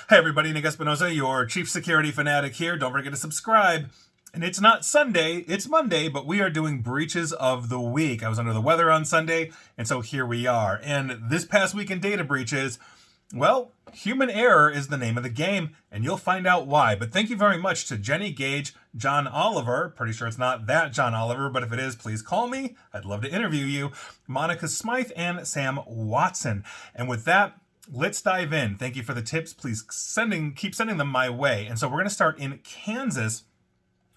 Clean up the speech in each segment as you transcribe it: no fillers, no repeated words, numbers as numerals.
Hey everybody, Nick Espinosa, your chief security fanatic here. Don't forget to subscribe. And it's not Sunday, it's Monday, but we are doing breaches of the week. I was under the weather on Sunday, and so here we are. And this past week in data breaches, well, human error is the name of the game, and you'll find out why. But thank you very much to Jenny Gage, John Oliver, pretty sure it's not that John Oliver, but if it is, please call me. I'd love to interview you. Monica Smythe and Sam Watson. And with that, let's dive in. Thank you for the tips. Please keep sending them my way. And so we're going to start in Kansas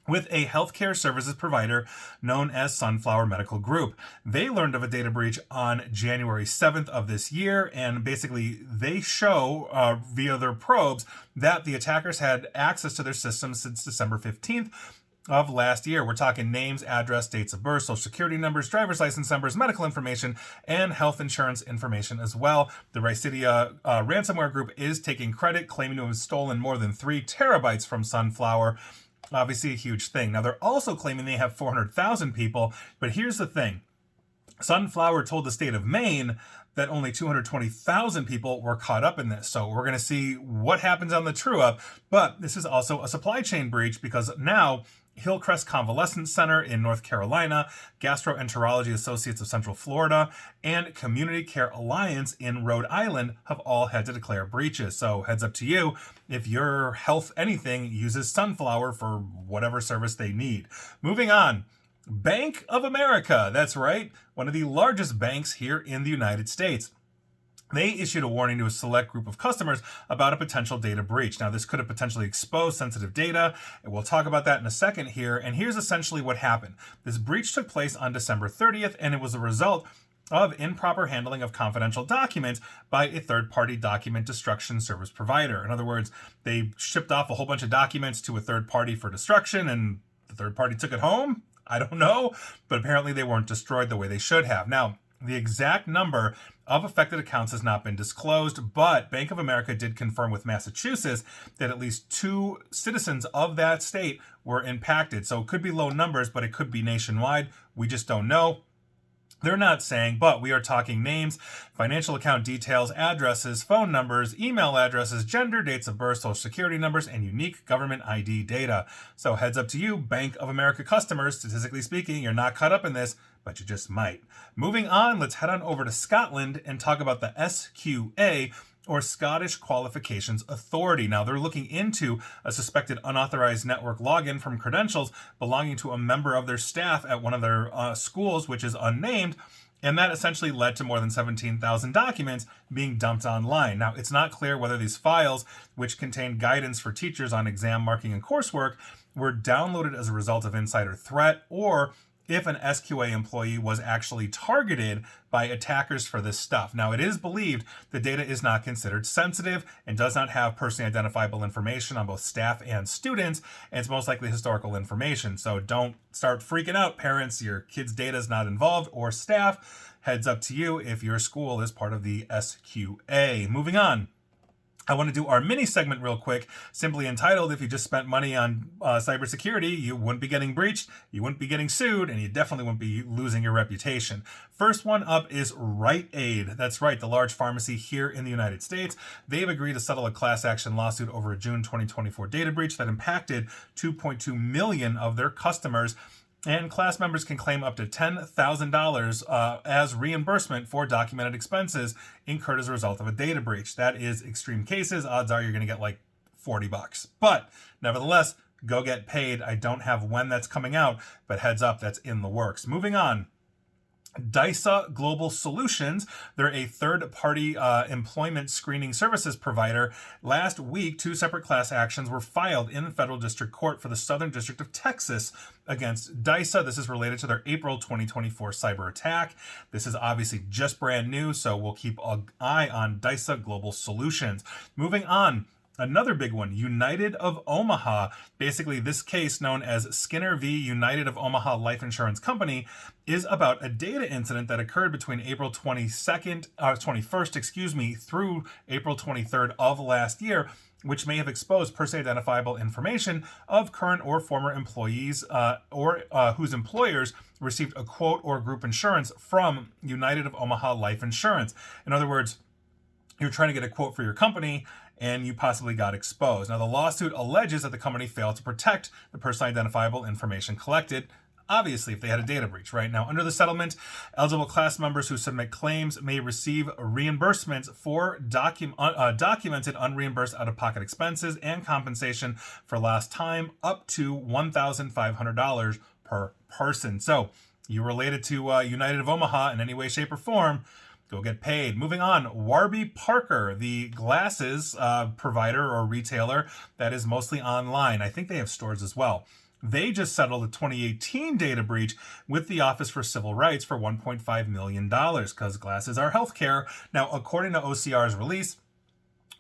with a healthcare services provider known as Sunflower Medical Group. They learned of a data breach on January 7th of this year, and basically they show via their probes that the attackers had access to their system since December 15th of last year. We're talking names, address, dates of birth, social security numbers, driver's license numbers, medical information, and health insurance information as well. The Rycidia ransomware group is taking credit, claiming to have stolen more than 3 terabytes from Sunflower. Obviously a huge thing. Now, they're also claiming they have 400,000 people, but here's the thing. Sunflower told the state of Maine that only 220,000 people were caught up in this. So we're going to see what happens on the true up, but this is also a supply chain breach because now Hillcrest Convalescent Center in North Carolina, Gastroenterology Associates of Central Florida, and Community Care Alliance in Rhode Island have all had to declare breaches. So heads up to you if your health anything uses Sunflower for whatever service they need. Moving on. Bank of America, that's right, one of the largest banks here in the United States. They issued a warning to a select group of customers about a potential data breach. Now, this could have potentially exposed sensitive data, and we'll talk about that in a second here. And here's essentially what happened. This breach took place on December 30th, and it was a result of improper handling of confidential documents by a third-party document destruction service provider. In other words, they shipped off a whole bunch of documents to a third party for destruction, and the third party took it home. I don't know, but apparently they weren't destroyed the way they should have. Now, the exact number of affected accounts has not been disclosed, but Bank of America did confirm with Massachusetts that at least 2 citizens of that state were impacted. So it could be low numbers, but it could be nationwide. We just don't know. They're not saying, but we are talking names, financial account details, addresses, phone numbers, email addresses, gender, dates of birth, social security numbers, and unique government ID data. So heads up to you, Bank of America customers, statistically speaking, you're not caught up in this, but you just might. Moving on, let's head on over to Scotland and talk about the SQA, or Scottish Qualifications Authority. Now, they're looking into a suspected unauthorized network login from credentials belonging to a member of their staff at one of their schools, which is unnamed, and that essentially led to more than 17,000 documents being dumped online. Now, it's not clear whether these files, which contain guidance for teachers on exam marking and coursework, were downloaded as a result of insider threat, or if an SQA employee was actually targeted by attackers for this stuff. Now, it is believed the data is not considered sensitive and does not have personally identifiable information on both staff and students, and it's most likely historical information. So don't start freaking out, parents. Your kid's data is not involved, or staff. Heads up to you if your school is part of the SQA. Moving on. I want to do our mini segment real quick, simply entitled, if you just spent money on cybersecurity, you wouldn't be getting breached, you wouldn't be getting sued, and you definitely wouldn't be losing your reputation. First one up is Rite Aid. That's right, the large pharmacy here in the United States. They've agreed to settle a class action lawsuit over a June 2024 data breach that impacted 2.2 million of their customers. And class members can claim up to $10,000 as reimbursement for documented expenses incurred as a result of a data breach. That is extreme cases. Odds are you're going to get like $40. But nevertheless, go get paid. I don't have when that's coming out, but heads up, that's in the works. Moving on. DISA Global Solutions, they're a third-party employment screening services provider. Last week, 2 separate class actions were filed in the federal district court for the Southern District of Texas against DISA. This is related to their April 2024 cyber attack. This is obviously just brand new, so we'll keep an eye on DISA Global Solutions. Moving on. Another big one, United of Omaha. Basically, this case, known as Skinner v. United of Omaha Life Insurance Company, is about a data incident that occurred between April 21st, through April 23rd of last year, which may have exposed personally identifiable information of current or former employees or whose employers received a quote or group insurance from United of Omaha Life Insurance. In other words, you're trying to get a quote for your company, and you possibly got exposed. Now, the lawsuit alleges that the company failed to protect the personally identifiable information collected. Obviously, if they had a data breach, right? Now, under the settlement, eligible class members who submit claims may receive reimbursements for documented unreimbursed out-of-pocket expenses and compensation for lost time up to $1,500 per person. So, you related to United of Omaha in any way, shape, or form, go get paid. Moving on, Warby Parker, the glasses provider or retailer that is mostly online. I think they have stores as well. They just settled a 2018 data breach with the Office for Civil Rights for $1.5 million because glasses are healthcare. Now, according to OCR's release,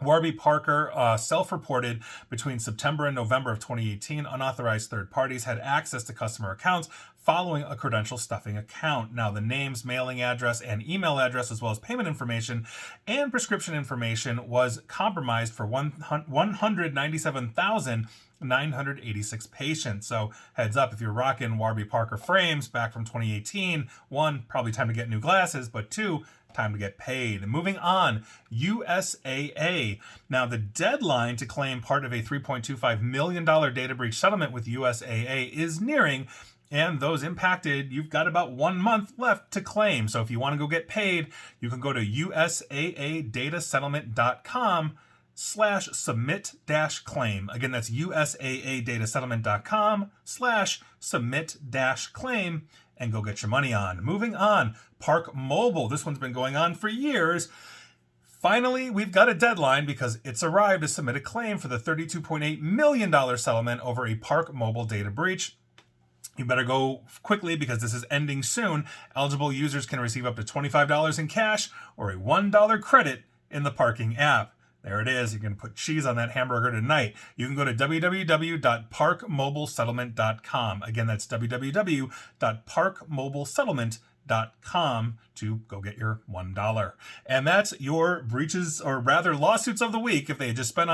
Warby Parker self-reported between September and November of 2018, unauthorized third parties had access to customer accounts following a credential stuffing account. Now, the names, mailing address, and email address, as well as payment information and prescription information, was compromised for 197,986 patients. So heads up, if you're rocking Warby Parker frames back from 2018, one, probably time to get new glasses, but two, time to get paid. Moving on, USAA. Now, the deadline to claim part of a $3.25 million data breach settlement with USAA is nearing, and those impacted, you've got about 1 month left to claim. So if you want to go get paid, you can go to usaadatasettlement.com/submit-claim. Again, that's usaadatasettlement.com/submit-claim and go get your money on. Moving on, Park Mobile. This one's been going on for years. Finally, we've got a deadline because it's arrived to submit a claim for the $32.8 million settlement over a Park Mobile data breach. You better go quickly because this is ending soon. Eligible users can receive up to $25 in cash or a $1 credit in the parking app. There it is. You can put cheese on that hamburger tonight. You can go to www.parkmobilesettlement.com. Again, that's www.parkmobilesettlement.com to go get your $1. And that's your breaches, or rather lawsuits of the week. If they had just spent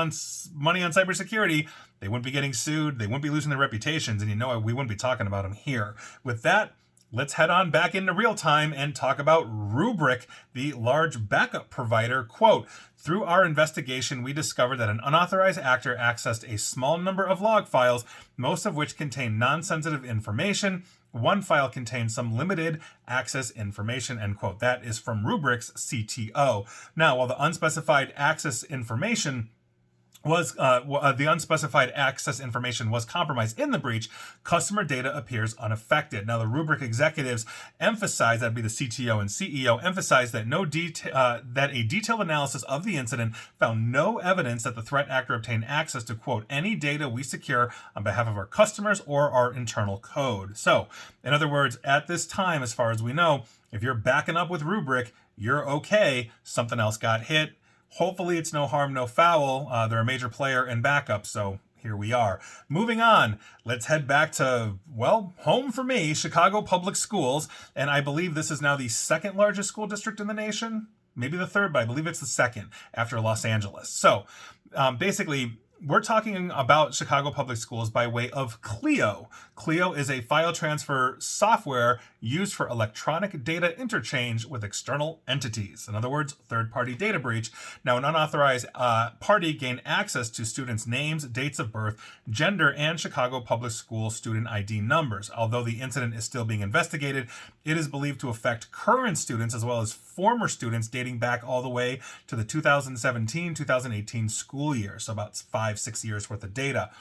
money on cybersecurity, they wouldn't be getting sued. They wouldn't be losing their reputations. And we wouldn't be talking about them here. With that, let's head on back into real time and talk about Rubrik, the large backup provider. Quote, through our investigation, we discovered that an unauthorized actor accessed a small number of log files, most of which contain non-sensitive information. One file contains some limited access information, end quote. That is from Rubrik's CTO. Now, while the unspecified access information was compromised in the breach, customer data appears unaffected. Now, the Rubrik executives emphasized, that'd be the CTO and CEO, emphasized that that a detailed analysis of the incident found no evidence that the threat actor obtained access to, quote, any data we secure on behalf of our customers or our internal code. So, in other words, at this time, as far as we know, if you're backing up with Rubrik, you're okay. Something else got hit. Hopefully it's no harm, no foul. They're a major player in backup, so here we are. Moving on, let's head back to, well, home for me, Chicago Public Schools, and I believe this is now the second largest school district in the nation. Maybe the third, but I believe it's the second after Los Angeles. So basically, we're talking about Chicago Public Schools by way of Clio. Clio is a file transfer software used for electronic data interchange with external entities. In other words, third-party data breach. Now, an unauthorized party gained access to students' names, dates of birth, gender, and Chicago Public School student ID numbers. Although the incident is still being investigated, it is believed to affect current students as well as former students dating back all the way to the 2017-2018 school year. So about 5-6 years worth of data.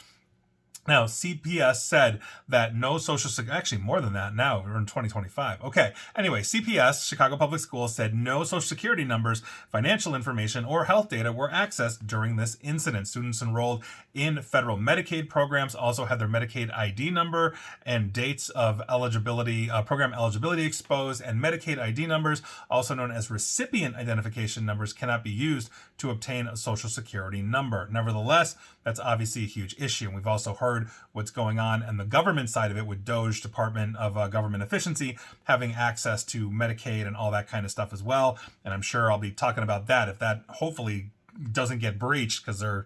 Now, CPS said that no social security, actually more than that now, we're in 2025. Okay, anyway, CPS, Chicago Public Schools, said no social security numbers, financial information, or health data were accessed during this incident. Students enrolled in federal Medicaid programs also had their Medicaid ID number and dates of eligibility, program eligibility exposed, and Medicaid ID numbers, also known as recipient identification numbers, cannot be used to obtain a social security number. Nevertheless, that's obviously a huge issue. And we've also heard what's going on and the government side of it with DOJ, Department of Government Efficiency, having access to Medicaid and all that kind of stuff as well. And I'm sure I'll be talking about that if that hopefully doesn't get breached, because they're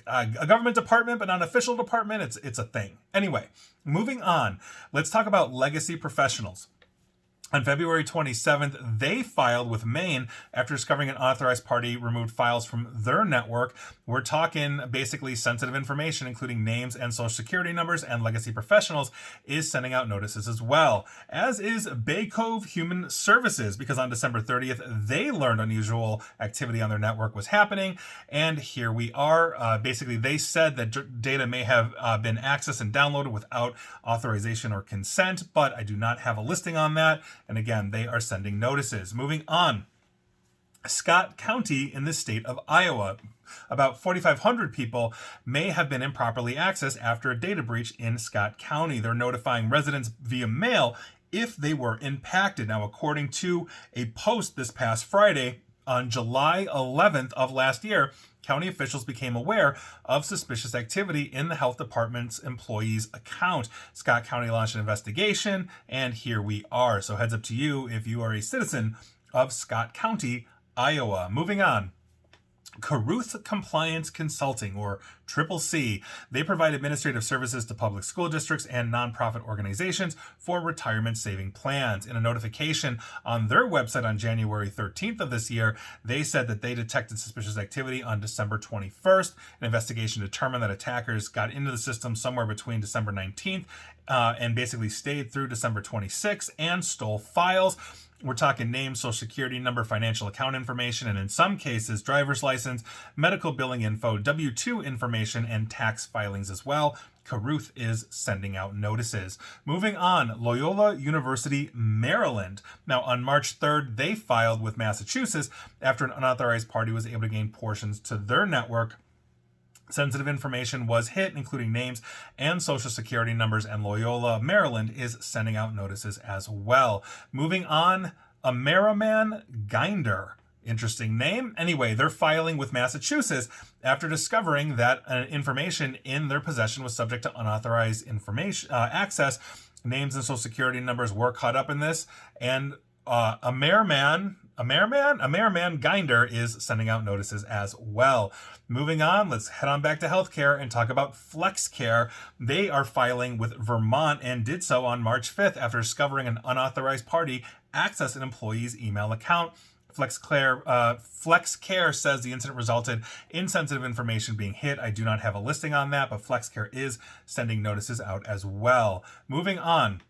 a government department, but not an official department. It's a thing. Anyway, moving on. Let's talk about legacy professionals. On February 27th, they filed with Maine after discovering an unauthorized party removed files from their network. We're talking basically sensitive information, including names and social security numbers, and Legacy Professionals is sending out notices as well, as is Bay Cove Human Services, because on December 30th, they learned unusual activity on their network was happening. And here we are. Basically, they said that data may have been accessed and downloaded without authorization or consent, but I do not have a listing on that. And again, they are sending notices. Moving on. Scott County in the state of Iowa. About 4,500 people may have been improperly accessed after a data breach in Scott County. They're notifying residents via mail if they were impacted. Now, according to a post this past Friday, on July 11th of last year, county officials became aware of suspicious activity in the health department's employees' account. Scott County launched an investigation, and here we are. So heads up to you if you are a citizen of Scott County, Iowa. Moving on. Caruth Compliance Consulting, or CCC. They provide administrative services to public school districts and nonprofit organizations for retirement saving plans. In a notification on their website on January 13th of this year, they said that they detected suspicious activity on December 21st. An investigation determined that attackers got into the system somewhere between December 19th and basically stayed through December 26th and stole files. We're talking name, social security number, financial account information, and in some cases, driver's license, medical billing info, W-2 information, and tax filings as well. Caruth is sending out notices. Moving on, Loyola University, Maryland. Now, on March 3rd, they filed with Massachusetts after an unauthorized party was able to gain portions to their network. Sensitive information was hit, including names and social security numbers, and Loyola, Maryland is sending out notices as well. Moving on, Ameriman Ginder. Interesting name. Anyway, they're filing with Massachusetts after discovering that information in their possession was subject to unauthorized information access. Names and social security numbers were caught up in this, and Ameriman Ginder is sending out notices as well. Moving on, let's head on back to healthcare and talk about FlexCare. They are filing with Vermont and did so on March 5th after discovering an unauthorized party access an employee's email account. FlexCare says the incident resulted in sensitive information being hit. I do not have a listing on that, but FlexCare is sending notices out as well. Moving on.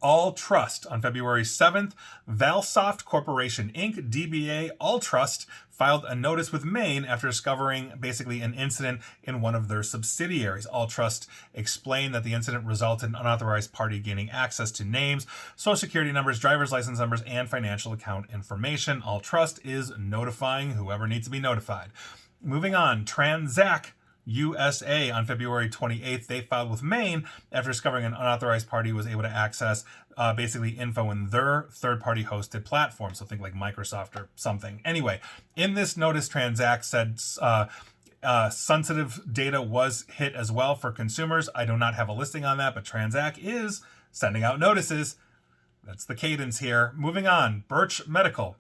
All Trust on February 7th, Valsoft Corporation Inc., DBA All Trust, filed a notice with Maine after discovering basically an incident in one of their subsidiaries. All Trust explained that the incident resulted in an unauthorized party gaining access to names, social security numbers, driver's license numbers, and financial account information. All Trust is notifying whoever needs to be notified. Moving on, Transact USA on February 28th, they filed with Maine after discovering an unauthorized party was able to access basically info in their third-party hosted platform. So think like Microsoft or something. Anyway, in this notice, Transact said sensitive data was hit as well for consumers. I do not have a listing on that, but Transact is sending out notices. That's the cadence here. Moving on, Birch Medical.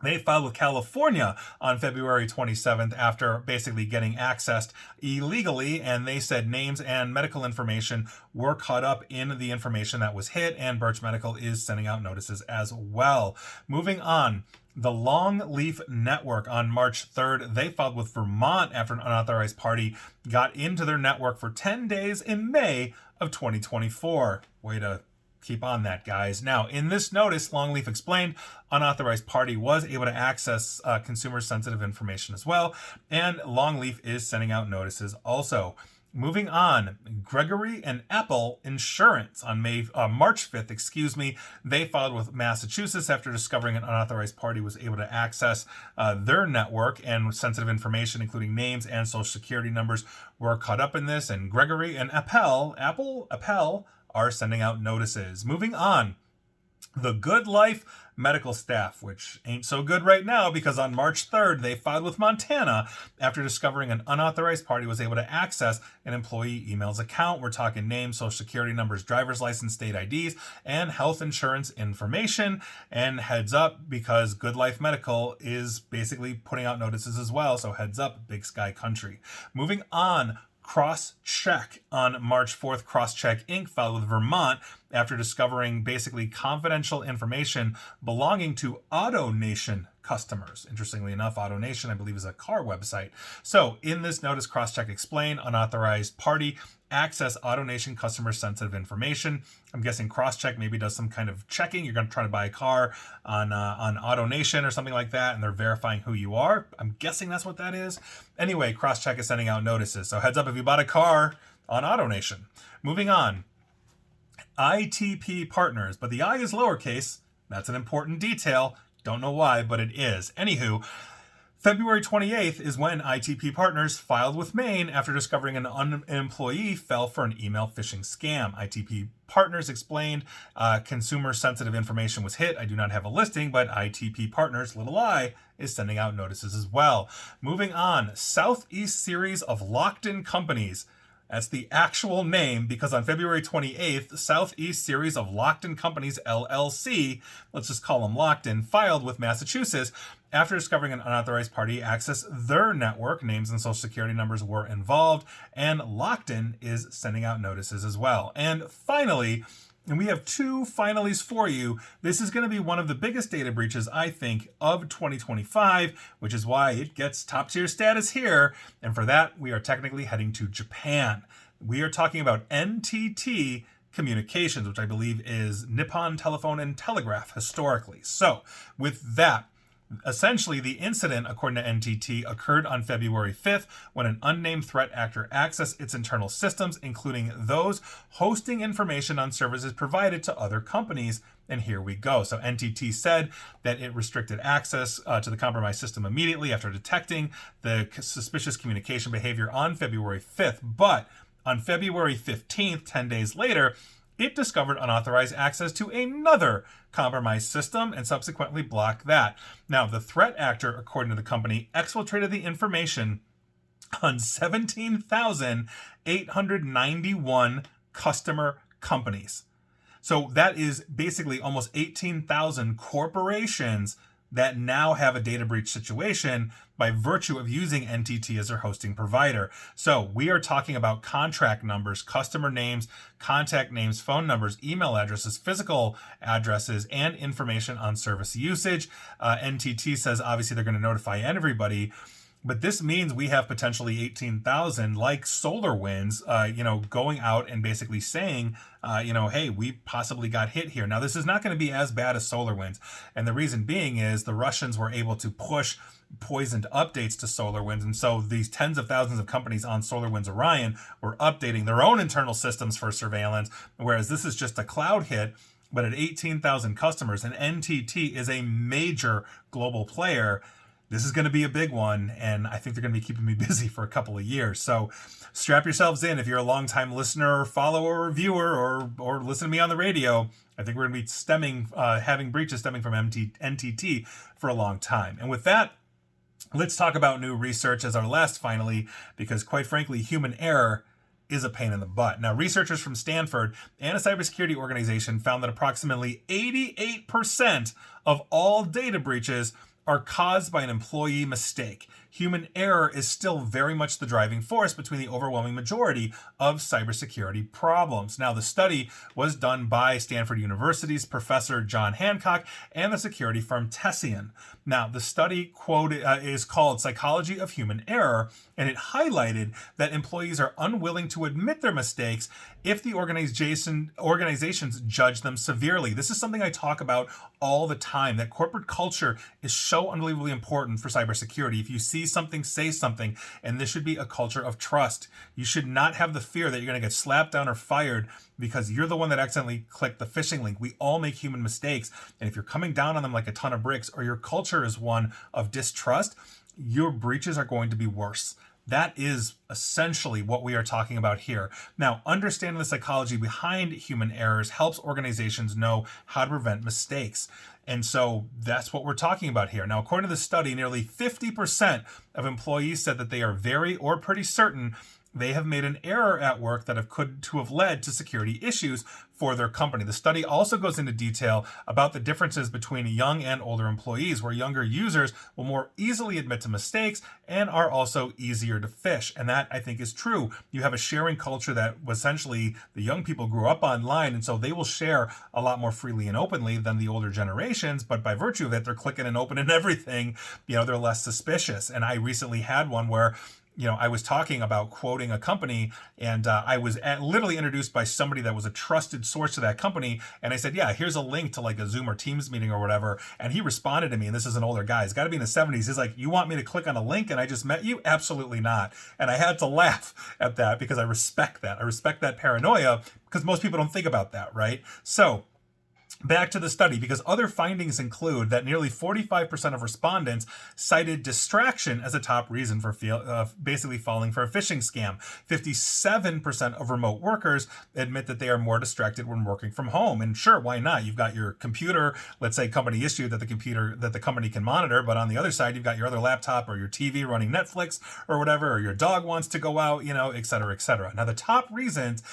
They filed with California on February 27th after basically getting accessed illegally, and they said names and medical information were caught up in the information that was hit, and Birch Medical is sending out notices as well. Moving on. The Longleaf Network on March 3rd, they filed with Vermont after an unauthorized party got into their network for 10 days in May of 2024. Way to keep on that, guys. Now, in this notice, Longleaf explained unauthorized party was able to access consumer-sensitive information as well, and Longleaf is sending out notices also. Moving on, Gregory and Apple Insurance on March 5th, they filed with Massachusetts after discovering an unauthorized party was able to access their network, and sensitive information, including names and social security numbers, were caught up in this, and Gregory and Apple are sending out notices. Moving on, the Good Life medical staff, which ain't so good right now because on March 3rd, they filed with Montana after discovering an unauthorized party was able to access an employee email's account. We're talking names, social security numbers, driver's license, state IDs, and health insurance information. And heads up, because Good Life Medical is basically putting out notices as well. So heads up, Big Sky Country. Moving on, Crosscheck on March 4th. Crosscheck Inc. filed with Vermont after discovering basically confidential information belonging to AutoNation customers. Interestingly enough, AutoNation, I believe, is a car website. So in this notice, Crosscheck explained unauthorized party access AutoNation customer sensitive information. I'm guessing Crosscheck maybe does some kind of checking. You're going to try to buy a car on AutoNation or something like that, and they're verifying who you are. I'm guessing that's what that is. Anyway, Crosscheck is sending out notices. So heads up if you bought a car on AutoNation. Moving on. ITP partners, but the I is lowercase. That's an important detail. Don't know why, but it is. Anywho, February 28th is when ITP Partners filed with Maine after discovering an employee fell for an email phishing scam. ITP Partners explained consumer sensitive information was hit. I do not have a listing, but ITP Partners, little I, is sending out notices as well. Moving on, Southeast series of locked-in companies. That's the actual name, because on February 28th, Southeast Series of Locked-In Companies, LLC, let's just call them Locked-In, filed with Massachusetts after discovering an unauthorized party accessed their network. Names and social security numbers were involved, and Locked-In is sending out notices as well. And finally, and we have two finalies for you. This is going to be one of the biggest data breaches, I think, of 2025, which is why it gets top tier status here. And for that, we are technically heading to Japan. We are talking about NTT Communications, which I believe is Nippon Telephone and Telegraph historically. So with that, essentially, the incident, according to NTT, occurred on February 5th when an unnamed threat actor accessed its internal systems, including those hosting information on services provided to other companies. And here we go. So NTT said that it restricted access to the compromised system immediately after detecting the suspicious communication behavior on February 5th. But on February 15th, 10 days later, it discovered unauthorized access to another compromised system and subsequently blocked that. Now, the threat actor, according to the company, exfiltrated the information on 17,891 customer companies. So that is basically almost 18,000 corporations that now have a data breach situation by virtue of using NTT as their hosting provider. So we are talking about contract numbers, customer names, contact names, phone numbers, email addresses, physical addresses, and information on service usage. NTT says obviously they're going to notify everybody, but this means we have potentially 18,000 like SolarWinds, going out and basically saying, hey, we possibly got hit here. Now, this is not going to be as bad as SolarWinds. And the reason being is the Russians were able to push poisoned updates to SolarWinds. And so these tens of thousands of companies on SolarWinds Orion were updating their own internal systems for surveillance, whereas this is just a cloud hit. But at 18,000 customers, and NTT is a major global player, this is going to be a big one, and I think they're going to be keeping me busy for a couple of years. So strap yourselves in if you're a longtime listener or follower or viewer or listen to me on the radio. I think we're going to be having breaches stemming from NTT for a long time. And with that, let's talk about new research as our last finally, because quite frankly, human error is a pain in the butt. Now, researchers from Stanford and a cybersecurity organization found that approximately 88% of all data breaches are caused by an employee mistake. Human error is still very much the driving force between the overwhelming majority of cybersecurity problems. Now, the study was done by Stanford University's Professor John Hancock and the security firm Tessian. Now, the study is called Psychology of Human Error, and it highlighted that employees are unwilling to admit their mistakes if the organizations judge them severely. This is something I talk about all the time, that corporate culture is so unbelievably important for cybersecurity. If you see something, say something, and this should be a culture of trust. You should not have the fear that you're going to get slapped down or fired because you're the one that accidentally clicked the phishing link. We all make human mistakes, and if you're coming down on them like a ton of bricks, or your culture is one of distrust, your breaches are going to be worse. That is essentially what we are talking about here. Now, understanding the psychology behind human errors helps organizations know how to prevent mistakes. And so that's what we're talking about here. Now, according to the study, nearly 50% of employees said that they are very or pretty certain they have made an error at work that could have led to security issues for their company. The study also goes into detail about the differences between young and older employees, where younger users will more easily admit to mistakes and are also easier to phish. And that, I think, is true. You have a sharing culture that essentially the young people grew up online, and so they will share a lot more freely and openly than the older generations. But by virtue of it, they're clicking and opening everything. They're less suspicious. And I recently had one where I was talking about quoting a company, and I was literally introduced by somebody that was a trusted source to that company. And I said, yeah, here's a link to like a Zoom or Teams meeting or whatever. And he responded to me, and this is an older guy. He's got to be in the 70s. He's like, you want me to click on a link and I just met you? Absolutely not. And I had to laugh at that because I respect that. I respect that paranoia because most people don't think about that, right? So back to the study, because other findings include that nearly 45% of respondents cited distraction as a top reason for basically falling for a phishing scam. 57% of remote workers admit that they are more distracted when working from home. And sure, why not? You've got your computer, let's say company issue that the company can monitor, but on the other side, you've got your other laptop or your TV running Netflix or whatever, or your dog wants to go out, et cetera, et cetera. Now, the top reasons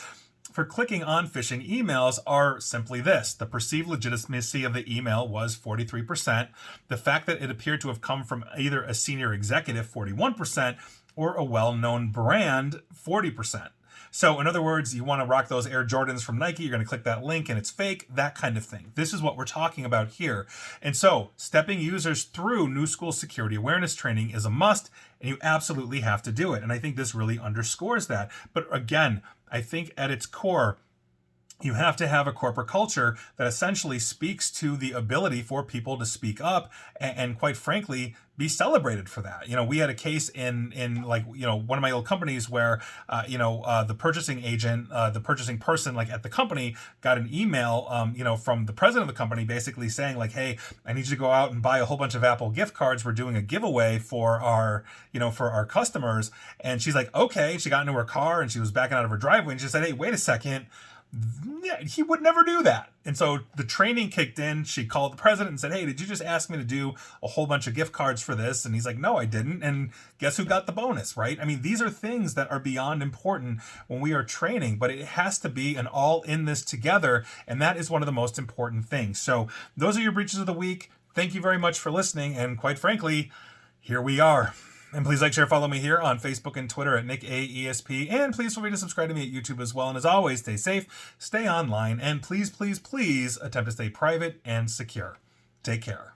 for clicking on phishing emails are simply this. The perceived legitimacy of the email was 43%. The fact that it appeared to have come from either a senior executive, 41%, or a well-known brand, 40%. So in other words, you want to rock those Air Jordans from Nike, you're going to click that link and it's fake, that kind of thing. This is what we're talking about here. And so stepping users through new school security awareness training is a must, and you absolutely have to do it. And I think this really underscores that. But again, I think at its core, you have to have a corporate culture that essentially speaks to the ability for people to speak up and quite frankly, be celebrated for that. We had a case in one of my old companies where, the purchasing agent, the purchasing person, like at the company got an email, from the president of the company basically saying like, hey, I need you to go out and buy a whole bunch of Apple gift cards. We're doing a giveaway for our customers. And she's like, okay. She got into her car and she was backing out of her driveway and she said, hey, wait a second. Yeah, he would never do that. And so the training kicked in. She called the president and said, hey, did you just ask me to do a whole bunch of gift cards for this? And he's like, no, I didn't. And guess who got the bonus, right? I mean, these are things that are beyond important when we are training, but it has to be an all in this together. And that is one of the most important things. So those are your breaches of the week. Thank you very much for listening. And quite frankly, here we are. And please like, share, follow me here on Facebook and Twitter at NickAESP. And please feel free to subscribe to me at YouTube as well. And as always, stay safe, stay online, and please, please, please attempt to stay private and secure. Take care.